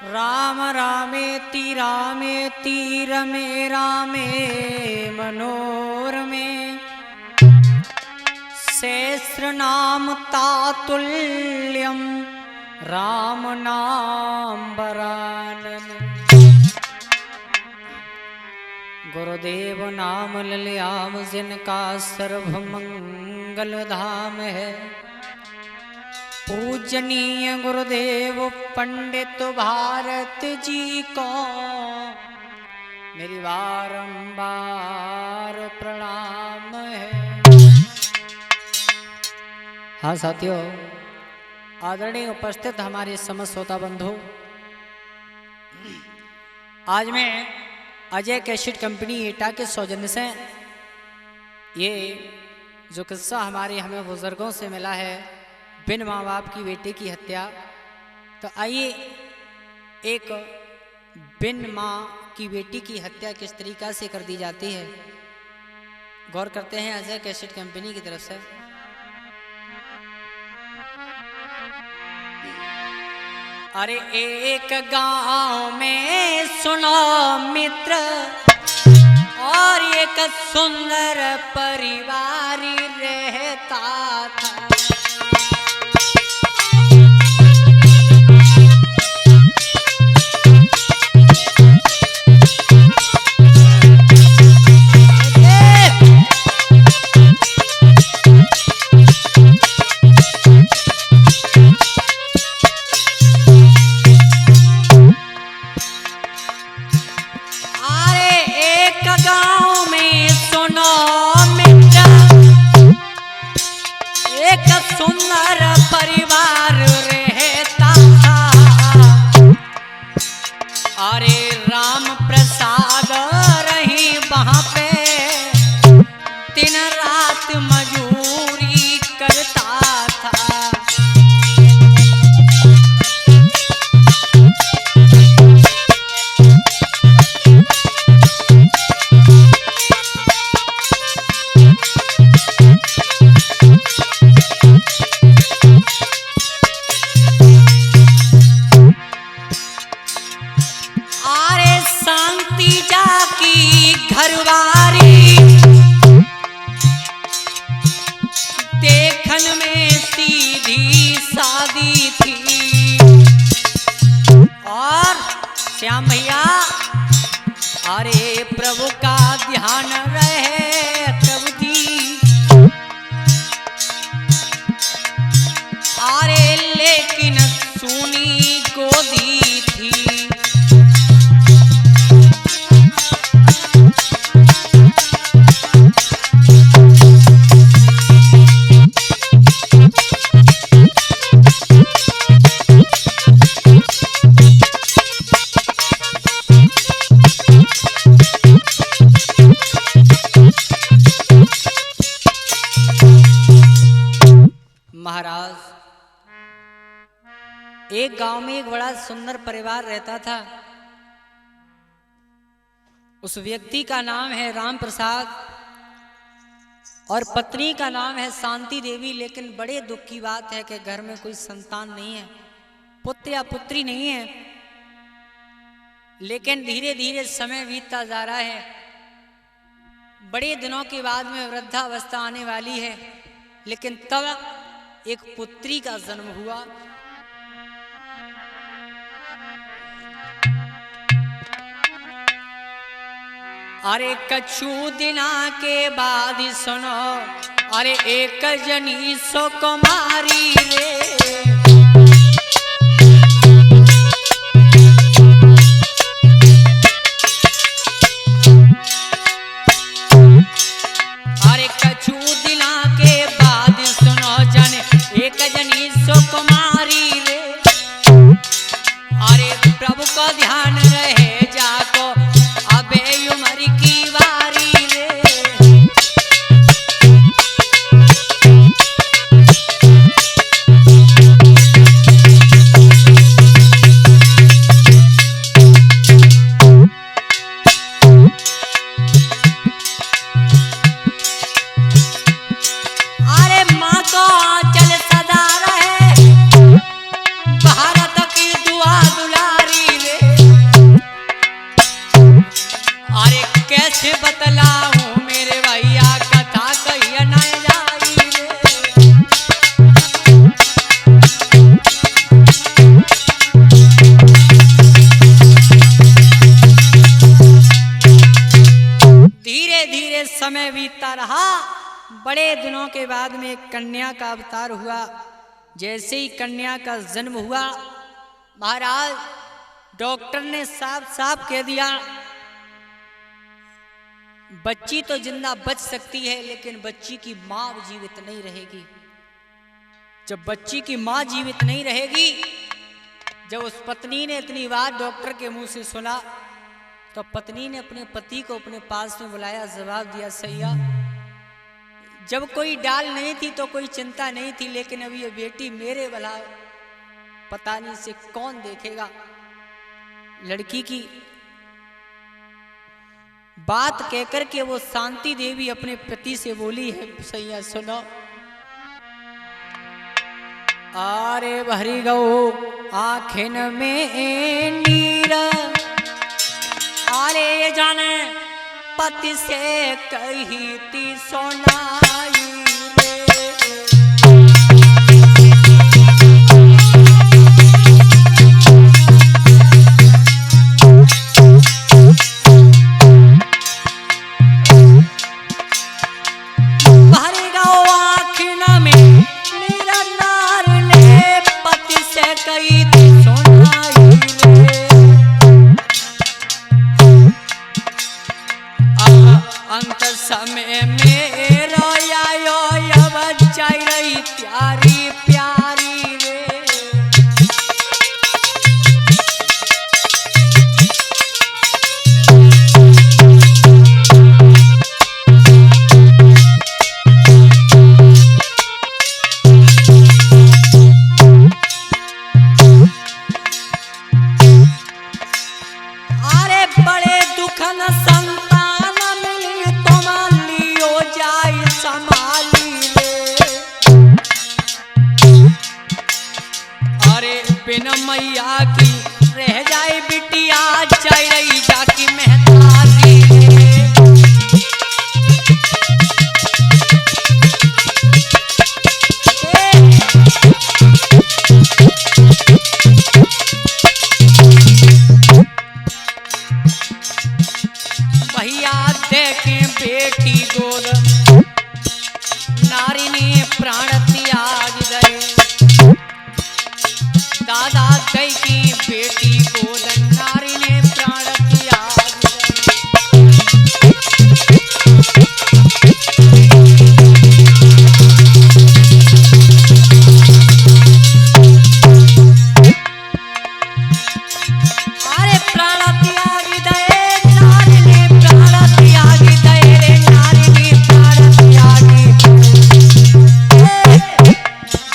राम रामेति रामेति रमे रामे मनोरमे सहस्रनाम तातुल्यं राम नाम वरानन। गुरुदेव नाम ललियाम जिनका सर्वमंगल धाम है। पूजनीय गुरुदेव पंडित भारत जी को मेरी बारंबार प्रणाम है। हाँ साथियों, आदरणीय उपस्थित हमारे समस्त श्रोता बंधु, आज मैं अजय कैसेट कंपनी एटा के सौजन्य से ये जो किस्सा हमें बुजुर्गों से मिला है, बिन माँ बाप की बेटे की हत्या, तो आइए एक बिन माँ की बेटी की हत्या किस तरीका से कर दी जाती है गौर करते हैं अजय कैसेट कंपनी की तरफ से। अरे एक गांव में सुनो मित्र, और एक सुंदर परिवार रहता था। सुंदर परिवार रहता था। अरे राम प्रसाद रही वहां पे दिन रात मजूरी करता था। घरवारी देखन में सीधी सादी थी, और श्याम भैया अरे प्रभु का ध्यान रहे प्रभु जी। अरे लेकिन सुनी गोदी थी, महाराज एक गांव में एक बड़ा सुंदर परिवार रहता था। उस व्यक्ति का नाम है राम प्रसाद और पत्नी का नाम है शांति देवी। लेकिन बड़े दुख की बात है कि घर में कोई संतान नहीं है, पुत्र या पुत्री नहीं है। लेकिन धीरे धीरे समय बीतता जा रहा है। बड़े दिनों के बाद में वृद्धावस्था आने वाली है, लेकिन तब एक पुत्री का जन्म हुआ। अरे कछु दिना के बाद सुनो, अरे एक जनी सो कुमारी रे। अरे कछु दिना के बाद सुनो जन एक जनी सो कुमारी रे। अरे प्रभु को ध्यान रहे जाको अबे उमर की वारी रे। भारत की दुआ दुलारी समय बीतता रहा। बड़े दिनों के बाद में एक कन्या का अवतार हुआ। जैसे ही कन्या का जन्म हुआ, महाराज डॉक्टर ने साफ साफ कह दिया, बच्ची तो जिंदा बच सकती है लेकिन बच्ची की मां जीवित नहीं रहेगी। जब बच्ची की मां जीवित नहीं रहेगी, जब उस पत्नी ने इतनी बात डॉक्टर के मुंह से सुना, तो पत्नी ने अपने पति को अपने पास में बुलाया, जवाब दिया, सैया जब कोई डाल नहीं थी तो कोई चिंता नहीं थी, लेकिन अब ये बेटी मेरे भला पता नहीं से कौन देखेगा। लड़की की बात कहकर के वो शांति देवी अपने पति से बोली है, सैया सुनो, आरे भरी गो आँखिन में नीरा, आरे जाने पति से कही ती सोनाई रे। भरी गो आँखिन में नीरा, नार ने पति से कही ती सोनाई रे। अंत समय में रोयायो बच्चाई रही प्यारी प्यारी रे। अरे बड़े दुख न संतान मिली, तुम लियो जाय संभाली रे। अरे बिन मैया की रह जाए बिटिया, जाय रही जाकी महतारी रे। भैया देखे बेटी गोद, नारी ने प्राण त्याग गए। दादा दई की बेटी गोद, नारी ने प्राण त्याग गए। अरे प्राण त्याग दे, नारी ने प्राण त्याग दे रे, नारी ने प्राण त्याग दे।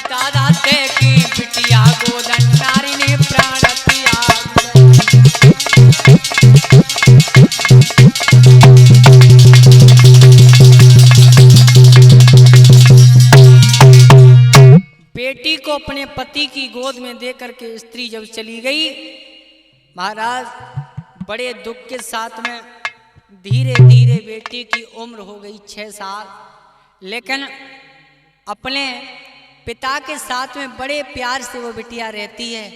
दादा दे की बिटिया गोदन, नारी ने प्राण त्याग दे। बेटी को अपने पति की गोद में देकर के स्त्री जब चली गई, महाराज बड़े दुख के साथ में धीरे धीरे बेटी की उम्र हो गई 6 साल, लेकिन अपने पिता के साथ में बड़े प्यार से वो बिटिया रहती है।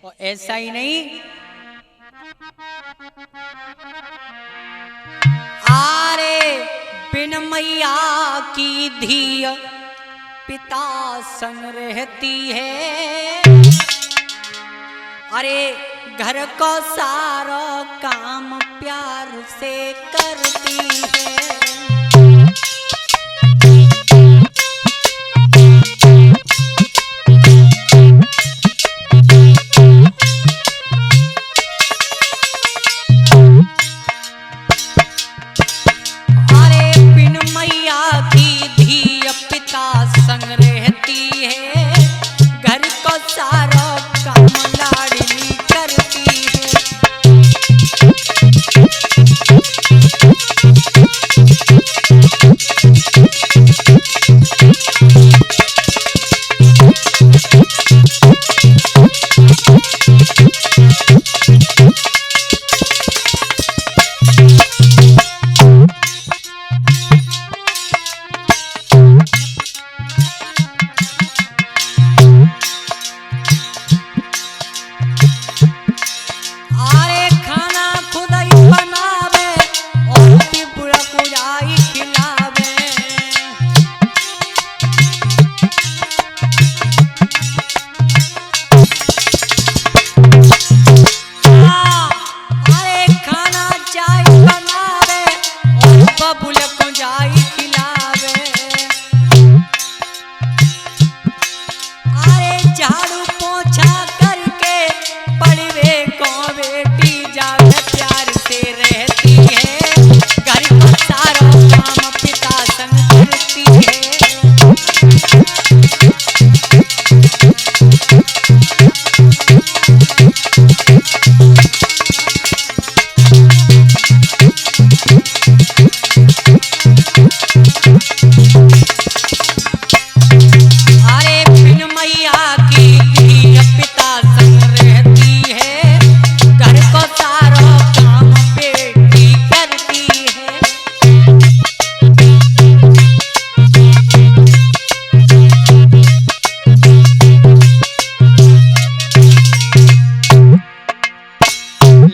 और ऐसा ही नहीं, आरे बिन मैया की धी पिता संग रहती है। अरे घर को सारा काम प्यार से करती है। अरे बिन मैया की धी पिता संग रहती है, घर को सारा काम लाडली करती है।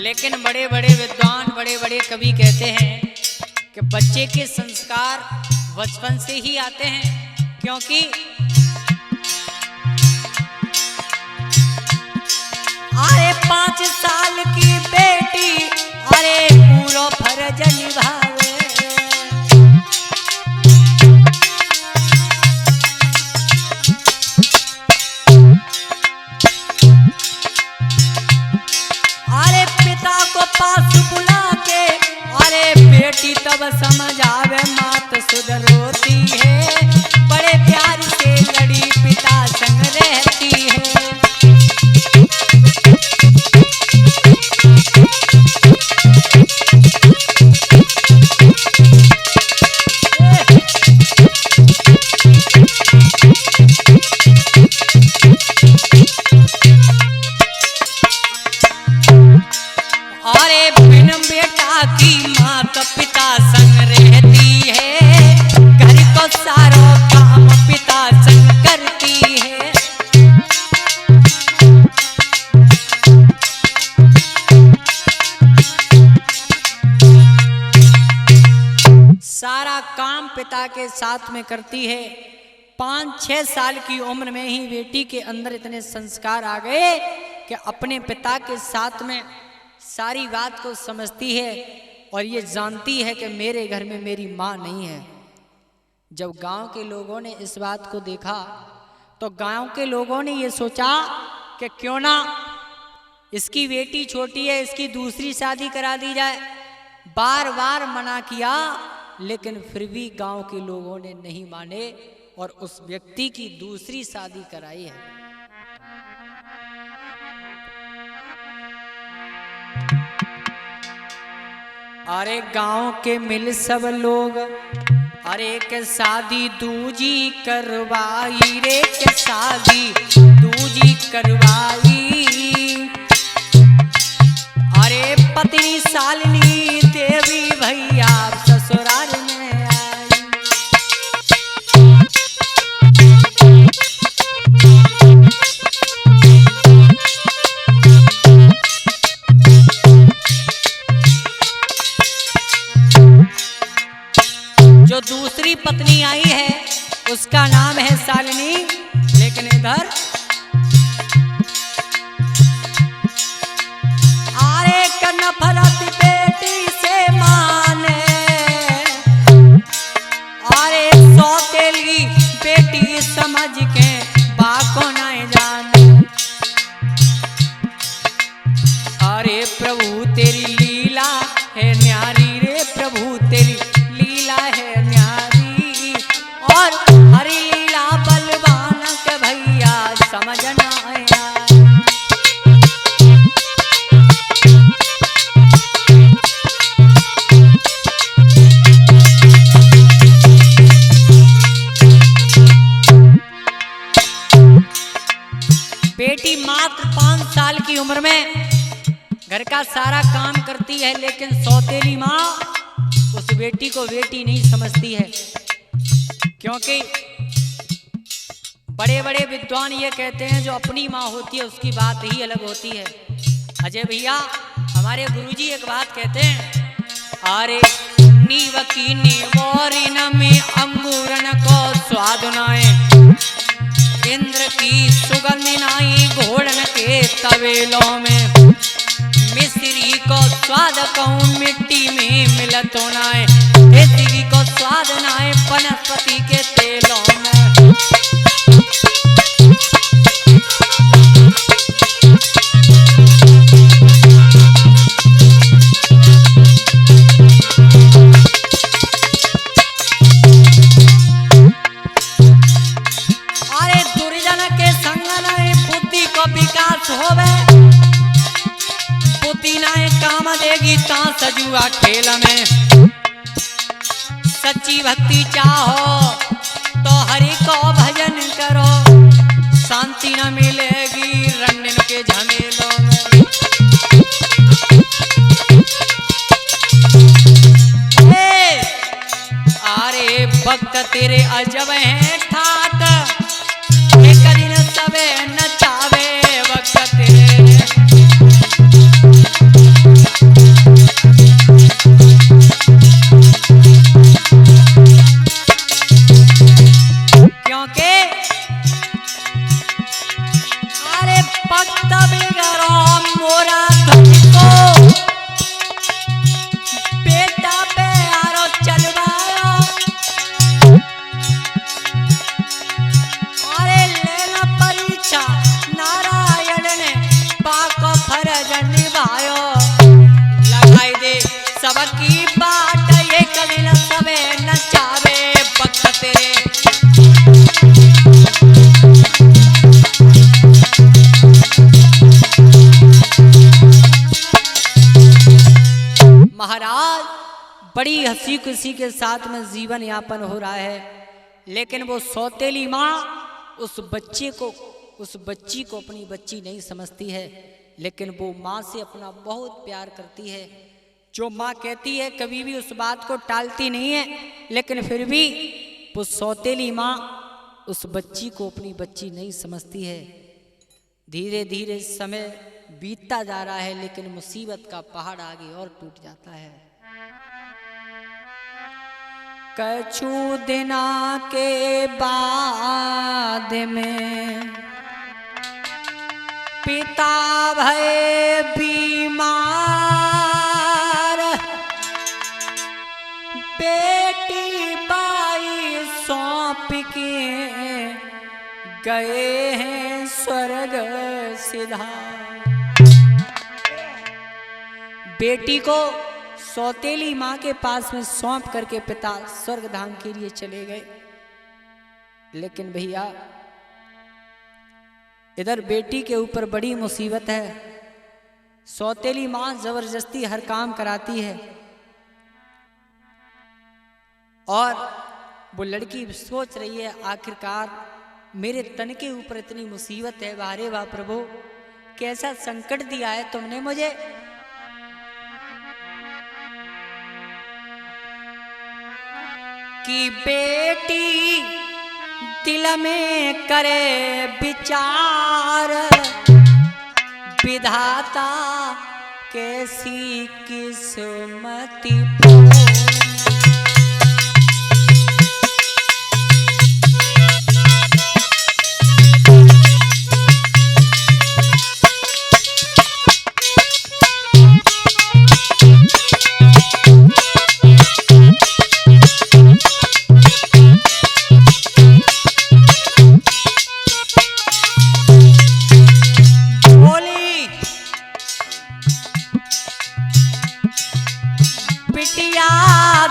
लेकिन बड़े बड़े विद्वान, बड़े बड़े कवि कहते हैं कि बच्चे के संस्कार बचपन से ही आते हैं, क्योंकि अरे 5 साल की बेटी अरे पूरा फर्ज निभावे। अरे पिता को पास बुला के अरे बेटी तब समझ आवे मात सुध रोती है, बड़े प्यार से लड़ी पिता संग रहती है। अरे बिन बेटा की मात पिता संग रहती है, घर को सारो काम पिता संग करती है। सारा काम पिता के साथ में करती है। 5-6 साल की उम्र में ही बेटी के अंदर इतने संस्कार आ गए कि अपने पिता के साथ में सारी बात को समझती है और ये जानती है कि मेरे घर में मेरी माँ नहीं है। जब गांव के लोगों ने इस बात को देखा तो गांव के लोगों ने ये सोचा कि क्यों ना इसकी बेटी छोटी है, इसकी दूसरी शादी करा दी जाए। बार बार मना किया, लेकिन फिर भी गांव के लोगों ने नहीं माने और उस व्यक्ति की दूसरी शादी कराई है। अरे गांव के मिल सब लोग अरे के शादी दूजी करवाई रे, के शादी दूजी करवाई। अरे पत्नी शालिनी देवी भैया ससुराल में आई। जो दूसरी पत्नी आई है उसका नाम है शालिनी, लेकिन इधर आरे का नफरत बेटी से माने। अरे सौतेली बेटी समझ के बाको नहीं जाने। अरे प्रभु तेरी लीला है न्यारी रे, प्रभु तेरी लीला है न्यारी। और हरी लीला बलवान के भैया समझना आया। बेटी मात्र 5 साल की उम्र में घर का सारा काम करती है, लेकिन सौतेली माँ उस बेटी को बेटी नहीं समझती है, क्योंकि बड़े बड़े विद्वान ये कहते हैं जो अपनी माँ होती है उसकी बात ही अलग होती है। अजय भैया हमारे गुरुजी एक बात कहते हैं, अरे नीव की निवोरिन में अंगूरन को स्वाद नाए, इंद्र की सुगंध नाई घोड़न के तवेलों में, मिस्री को स्वाद कहूँ मिट्टी में मिलत नाए, इसी को स्वाद नाए वनस्पति के तेलों में। अरे दुर्जन के संग नाए बुद्धि को विकास होवे, बुद्धि नाए काम देगी ता सजुआ खेल में। सच्ची भक्ति चाहो तो हरि को भजन करो, शांति न मिलेगी रंडन के झमेलों में। अरे भक्त तेरे अजब हैं ठाट, एक दिन सबे नचावे भक्त तेरे। महाराज बड़ी हंसी खुशी के साथ में जीवन यापन हो रहा है, लेकिन वो सौतेली माँ उस बच्ची को अपनी बच्ची नहीं समझती है, लेकिन वो माँ से अपना बहुत प्यार करती है। जो माँ कहती है कभी भी उस बात को टालती नहीं है, लेकिन फिर भी वो सौतेली माँ उस बच्ची को अपनी बच्ची नहीं समझती है। धीरे धीरे समय बीतता जा रहा है, लेकिन मुसीबत का पहाड़ आगे और टूट जाता है। कछु दिना के बाद में पिता भये बीमार, बेटी बाई सौंप के गए हैं स्वर्ग सिधार। बेटी को सौतेली माँ के पास में सौंप करके पिता स्वर्ग धाम के लिए चले गए। लेकिन भैया इधर बेटी के ऊपर बड़ी मुसीबत है। सौतेली माँ जबरदस्ती हर काम कराती है और वो लड़की सोच रही है आखिरकार मेरे तन के ऊपर इतनी मुसीबत है, वारे वाह प्रभु कैसा संकट दिया है तुमने मुझे। कि बेटी दिल में करे विचार, विधाता कैसी किस्मती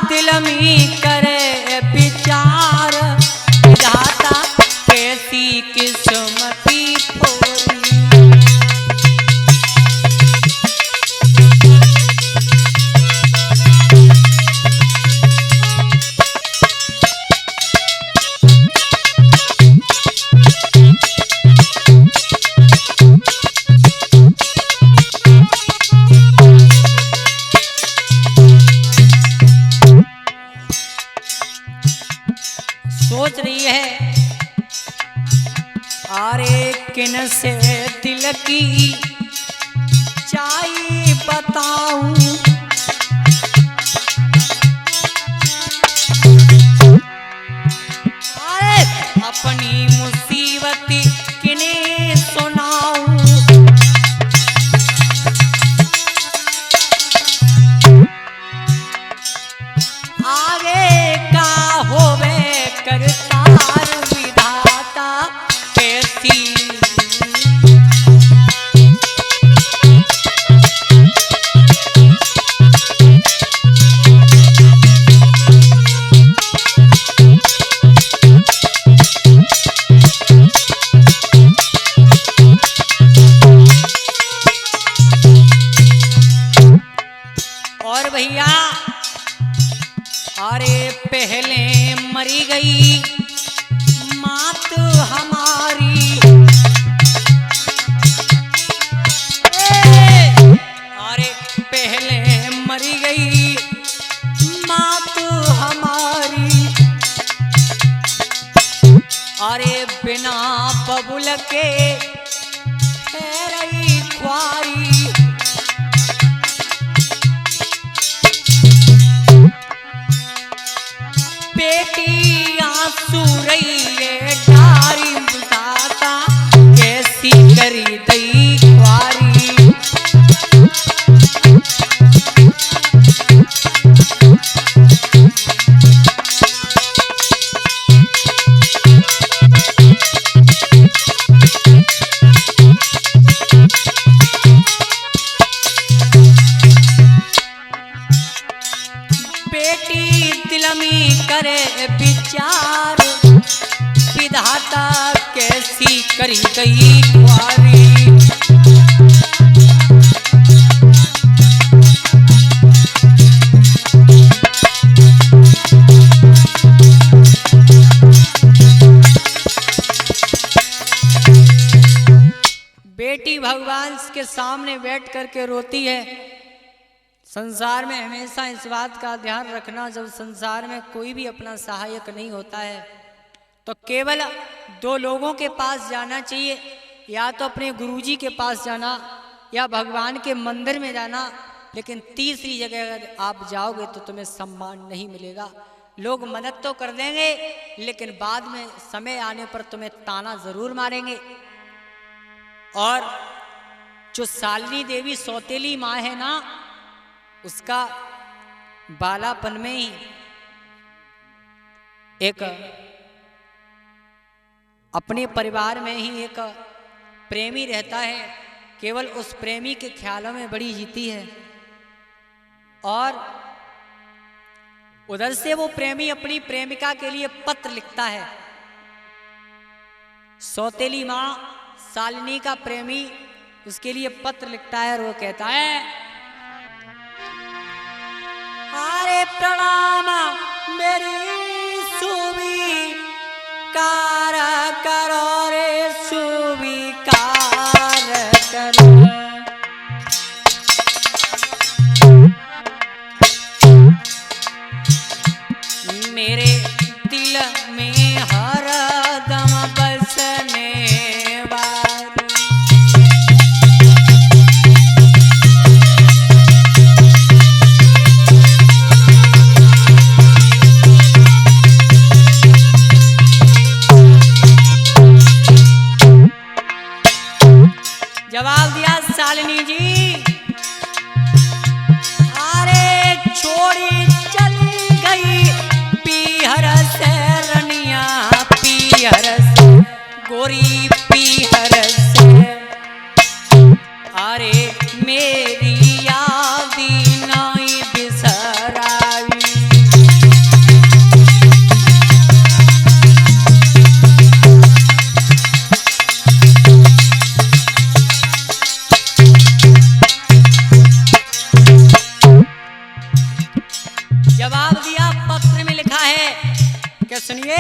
दिल में करे विचार, विधाता कैसी किस्मती फोरी। सोच रही है अरे किन से दिल की चाय बताऊं, अरे अपनी मुसीबत किन्हें सुनाऊं। आगे का होवे करतार, विधाता कैसी और भैया अरे पहले मरी गई मात हमारी, अरे पहले मरी गई मात हमारी, अरे बिना बबुल के है रही ख्वारी। बेटी आंसू रही है डारी, बताता कैसी करी दई ख्वारी। बेटी दिल में करे विचार, विधाता कैसी करी गई ख्वारी। उसके सामने बैठ करके रोती है। संसार में हमेशा इस बात का ध्यान रखना, जब संसार में कोई भी अपना सहायक नहीं होता है तो केवल दो लोगों के पास जाना चाहिए, या तो अपने गुरुजी के पास जाना या भगवान के मंदिर में जाना। लेकिन तीसरी जगह अगर आप जाओगे तो तुम्हें सम्मान नहीं मिलेगा। लोग मदद तो कर देंगे लेकिन बाद में समय आने पर तुम्हें ताना जरूर मारेंगे। और जो शालिनी देवी सौतेली माँ है ना, उसका बालापन में ही एक अपने परिवार में ही एक प्रेमी रहता है, केवल उस प्रेमी के ख्यालों में बड़ी जीती है। और उधर से वो प्रेमी अपनी प्रेमिका के लिए पत्र लिखता है। सौतेली माँ शालिनी का प्रेमी उसके लिए पत्र लिखता है और वो कहता है, अरे प्रणाम मेरी स्वीकार करो रे, स्वीकार करो। मेरे दिल में हरदम बसने वाली, जवाब दिया शालिनी जी, अरे छोड़ी चली गई पीहर से रनिया, पीहर से गोरी पीहर से। अरे मेरी यादी नहीं बिसराई, जवाब दिया पत्र में लिखा है क्या, सुनिए,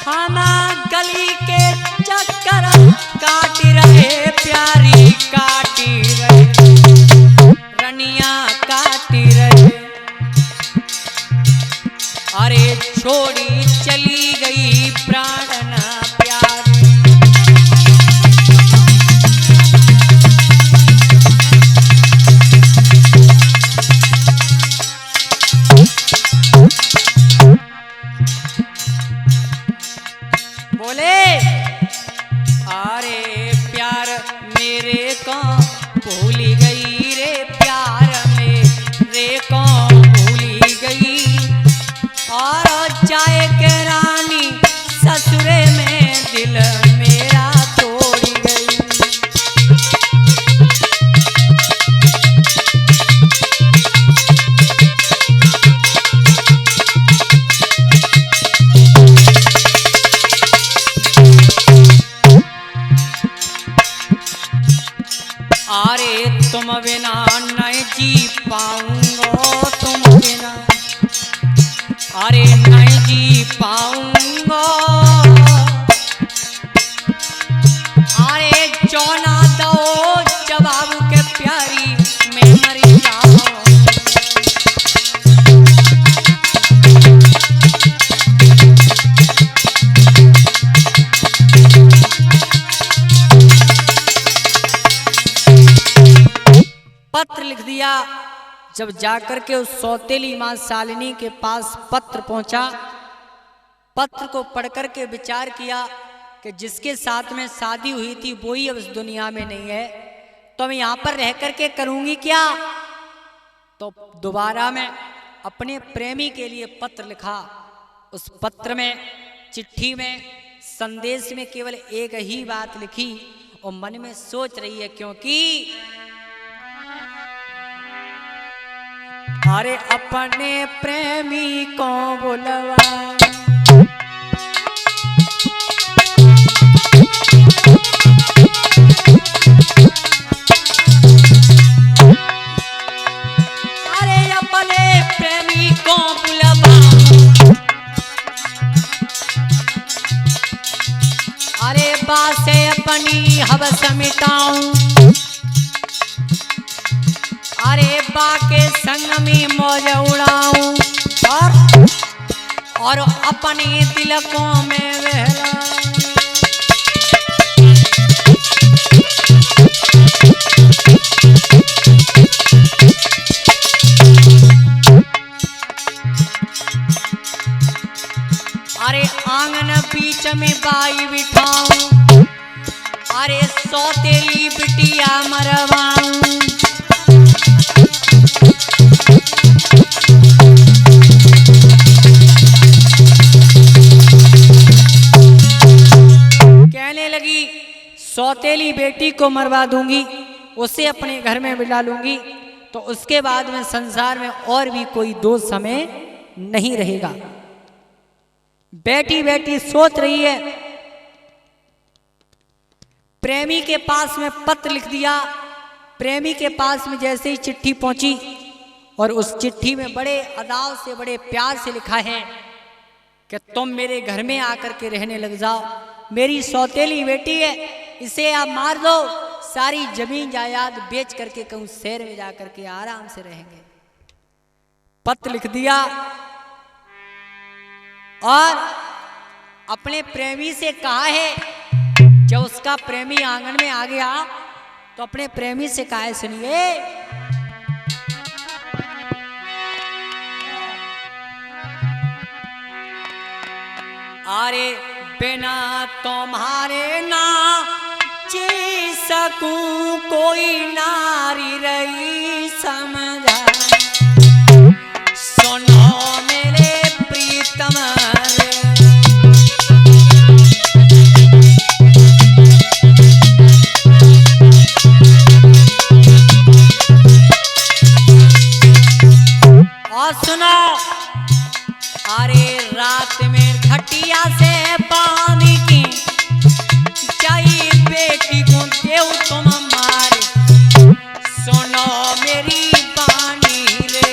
हम गली के चक्कर काटी रहे, प्यारी काटी रहे, रनिया काटी रहे। अरे छोड़ी चली गई प्राण न प्यारी, बोले अरे प्यार मेरे को भूली गई रे, प्यार मेरे को भूली गई। और जाए के रानी ससुरे में दिल मेरा तोड़ी गई। अरे तुम बिना नहीं जी पाऊंगा, तुम बिना अरे नहीं जी पाऊंगा। अरे चौना दो जवाब के प्यारी मैं मरी जाऊं। पत्र लिख दिया। जब जाकर के उस सौतेली मां शालिनी के पास पत्र पहुंचा, पत्र को पढ़कर के विचार किया कि जिसके साथ में शादी हुई थी वो ही अब इस दुनिया में नहीं है, तो मैं यहां पर रह करके करूंगी क्या। तो दोबारा मैं अपने प्रेमी के लिए पत्र लिखा। उस पत्र में, चिट्ठी में, संदेश में केवल एक ही बात लिखी और मन में सोच रही है, क्योंकि अरे अपने प्रेमी को बुलवा, अरे अपने प्रेमी को बुलवा, अरे बासे अपनी हवस मिटाऊं, अरे बा के संग में मौज उड़ाऊं, और अपने तिलकों में बहलाऊं। अरे आंगन बीच में बाई बिठाऊं, अरे सौतेली बिटिया मरवाऊं, कहने लगी सौतेली बेटी को मरवा दूंगी, उसे अपने घर में बिठा लूंगी, तो उसके बाद में संसार में और भी कोई दोस्त हमें नहीं रहेगा। बेटी बेटी सोच रही है, प्रेमी के पास में पत्र लिख दिया। प्रेमी के पास में जैसे ही चिट्ठी पहुंची, और उस चिट्ठी में बड़े अदाव से बड़े प्यार से लिखा है कि तुम मेरे घर में आकर के रहने लग जाओ, मेरी सौतेली बेटी है, इसे आप मार दो, सारी जमीन जायदाद बेच करके कहूं शहर में जाकर के आराम से रहेंगे। पत्र लिख दिया और अपने प्रेमी से कहा है, जब उसका प्रेमी आंगन में आ गया तो अपने प्रेमी से कहा है, सुनिए, अरे बिना तुम्हारे ना जी सकूं कोई नारी रही समझा, सुनो मेरे प्रीतम रे। और सुनो, अरे रात में खटिया से बांध की चाहिए बेटी को देव तुम मारे, सुनो मेरी बानी रे।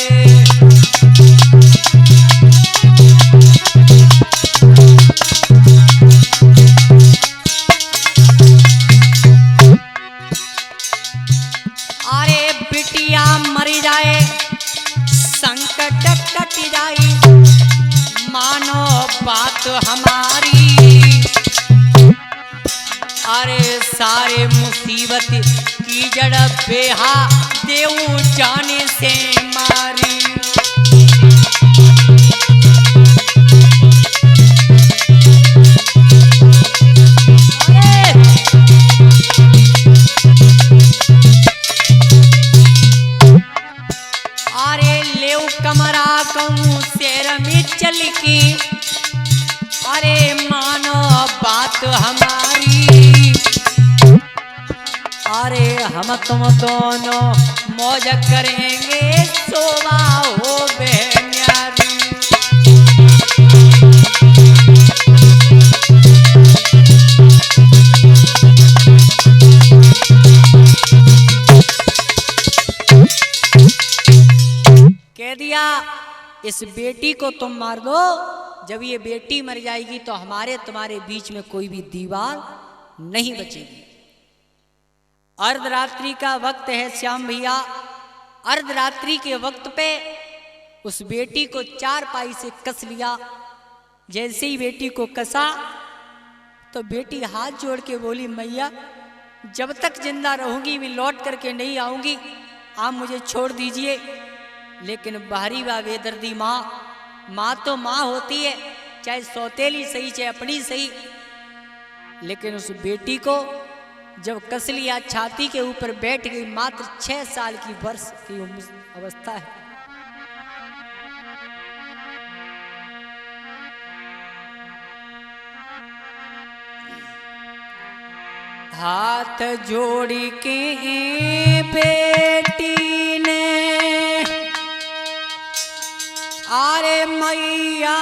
अरे बिटिया मरी जाए, संकट कट जाए, मानो बात हमारी, अरे सारे मुसीबत की जड़ बेहा देव जाने से मारी। अरे लेव कमरा कहूँ शेर में चल की, अरे मानो बात हमारी, अरे हम तुम दोनों मौज करेंगे शोभा हो बेन्यारी। कह दिया इस बेटी को तुम मार दो, जब ये बेटी मर जाएगी तो हमारे तुम्हारे बीच में कोई भी दीवार नहीं बचेगी। अर्धरात्रि का वक्त है श्याम भैया, अर्धरात्रि के वक्त पे उस बेटी को चारपाई से कस लिया। जैसे ही बेटी को कसा तो बेटी हाथ जोड़ के बोली, मैया जब तक जिंदा रहूंगी मैं लौट करके नहीं आऊंगी, आप मुझे छोड़ दीजिए। लेकिन बाहरी व बेदर्दी माँ तो माँ होती है, चाहे सौतेली सही चाहे अपनी सही। लेकिन उस बेटी को जब कस लिया, छाती के ऊपर बैठ गई, मात्र 6 साल की वर्ष की अवस्था है। हाथ जोड़ के बेटी ने अरे मैया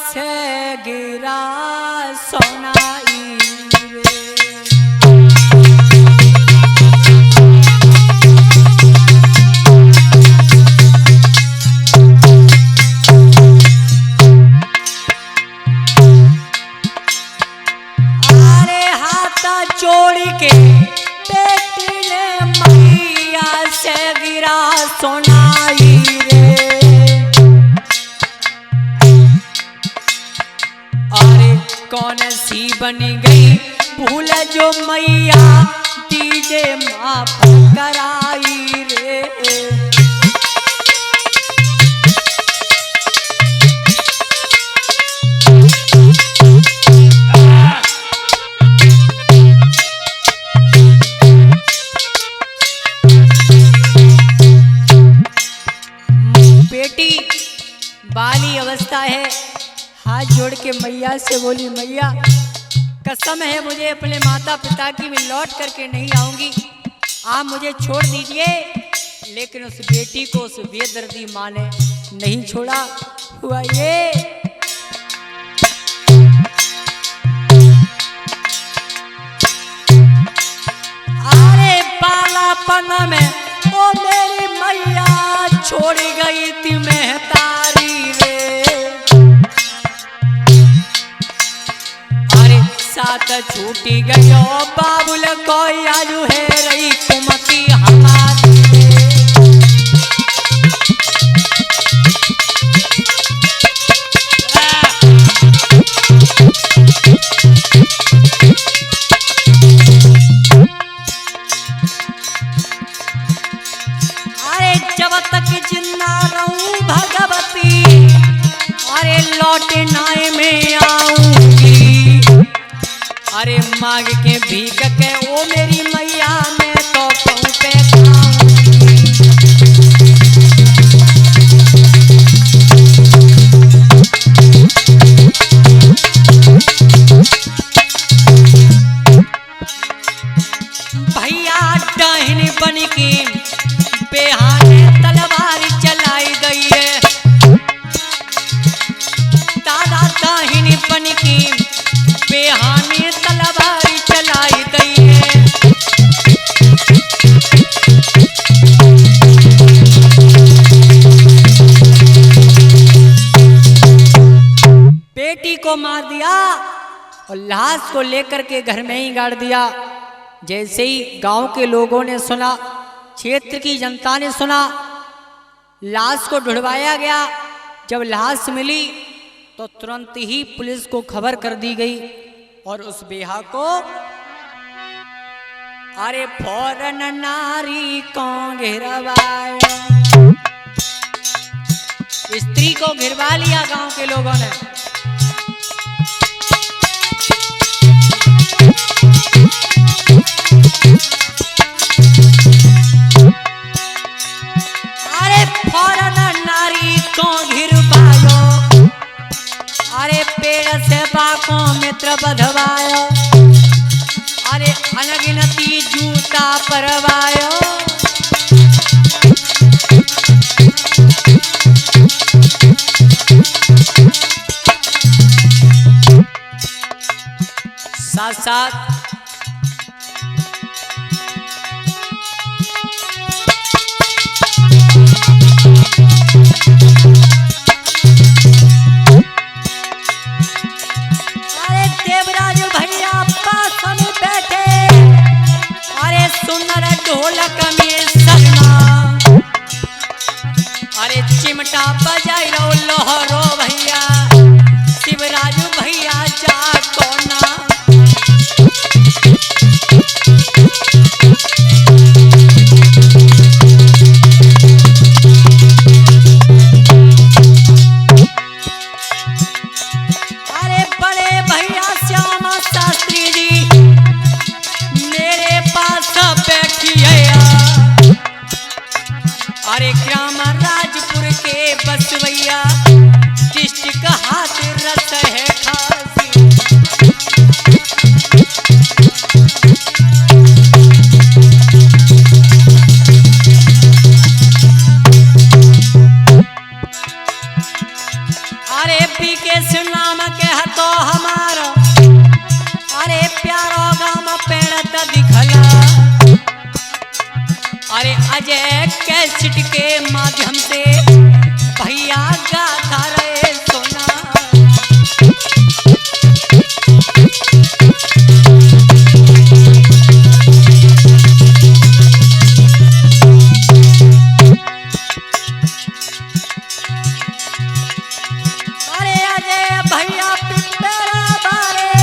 से गिरा सोनाई रे। अरे हाथ जोड़ बन गई भूल जो मैया दीजे माफ कराई रे। बेटी बाली अवस्था है, हाथ जोड़ के मैया से बोली, मैया कसम है मुझे अपने माता पिता की मैं लौट करके नहीं आऊंगी, आप मुझे छोड़ दीजिए। लेकिन उस बेटी को उस बेदर्दी माँ ने नहीं छोड़ा। हुआ ये अरे बालापन में ओ मेरी मैया छोड़ गई थी मैं तारी रे। अरे साथ छूटी गयो बाबुल को आजू है रही कुमती हमारी रे। अरे जब तक जिंदा रहूं भगवती, अरे लौटे नाय में आऊंगी। अरे मांग के भीख के ओ मेरी मैया मैं तो कहूं पे खाऊंगी। भैया डाहिनी बन की बेहाने तलवार चलाई गई है। दादा दाहिनी बन की बेहाने तलवार चलाई गई है। बेटी को मार दिया और लाश को लेकर के घर में ही गाड़ दिया। जैसे ही गांव के लोगों ने सुना, क्षेत्र की जनता ने सुना, लाश को ढूंढवाया गया। जब लाश मिली तो तुरंत ही पुलिस को खबर कर दी गई और उस बेहा को अरे फौरन नारी को घिरवाया। स्त्री को घिरवा लिया गांव के लोगों ने। अरे फौरन नारी को घिरवायो, अरे पेड़ से बाको मित्र बधवायो, अरे अनगिनती जूता परवायो। साथ साथ देवराज भैया पास में बैठे, अरे सुनर ढोलक में सजना, अरे चिमटा बजाई रो लोहरो भैया, शिवराज भैया जागो ना। अरे बड़े भैया श्यामा शास्त्री जी मेरे पास बैठिए। अरे ग्राम राजपुर के बसवैया, डिस्ट्रिक्ट हाथरस है खासी। अरे विकेश नाम के हतो हमारा, अरे प्यारो गाम पेड़त दिखला। अरे अजय कैसेट के माध्यम से भैया गाता रहे सोना। अरे अजय भैया पिपरा बारे,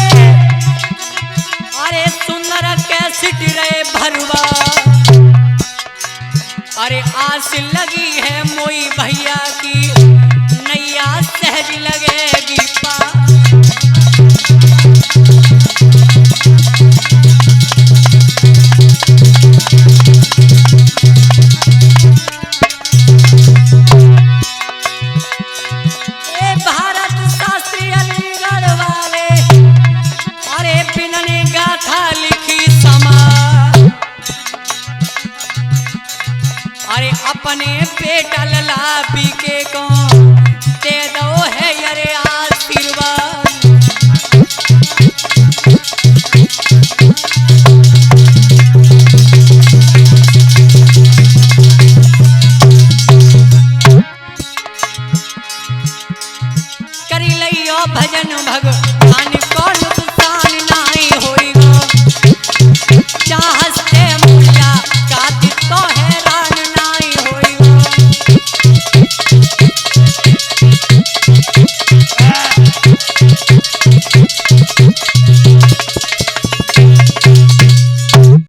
अरे आस लगी है मोई भैया की नैया सहज लगेगी पार। भारत शास्त्री अलीगढ़ वाले अरे बिनने गाथा लिखी समा अरे अपने पेट लला पी के कौन